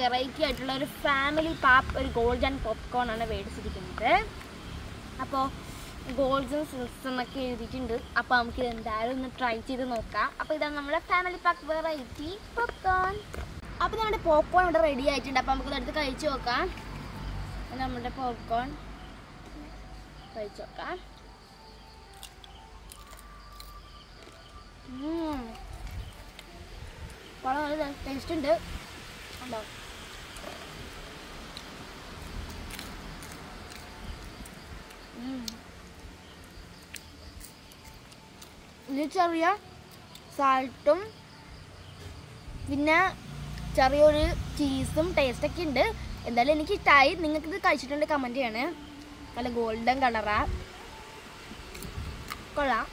Variety ആയിട്ടുള്ള ഒരു family പാപ്പ് ഒരു ഗോൾഡൻ പോപ്കോൺ ആണ് മേടിച്ചിരിക്കുന്നത്. അപ്പോൾ ഗോൾഡൻ സിൽസ് എന്നൊക്കെ എഴുതിയിട്ടുണ്ട്. അപ്പോൾ നമുക്ക് ഇത് എന്തായാലും ഒന്ന് ട്രൈ ചെയ്ത് നോക്കാം. അപ്പോൾ ഇതാണ് നമ്മുടെ ഫാമിലി പാക്ക് വെറൈറ്റി പോപ്കോൺ. അപ്പോൾ നമ്മുടെ പോപ്കോൺ ഇവിടെ റെഡി ആയിട്ടുണ്ട്. അപ്പോൾ നമുക്കിത് എടുത്ത് കഴിച്ച് നോക്കാം. നമ്മുടെ പോപ്കോൺ കഴിച്ച് നോക്കാം. വളരെ ടേസ്റ്റ് ഉണ്ട്. ഉണ്ടോ? ഇത് ചെറിയ സാൾട്ടും പിന്നെ ചെറിയൊരു ചീസും ടേസ്റ്റൊക്കെ ഉണ്ട്. എന്തായാലും എനിക്ക് ഇഷ്ടമായി. നിങ്ങൾക്കിത് കഴിച്ചിട്ടുണ്ട് കമൻറ്റ് ചെയ്യണേ. നല്ല ഗോൾഡൻ കളറാ, കൊള്ളാം.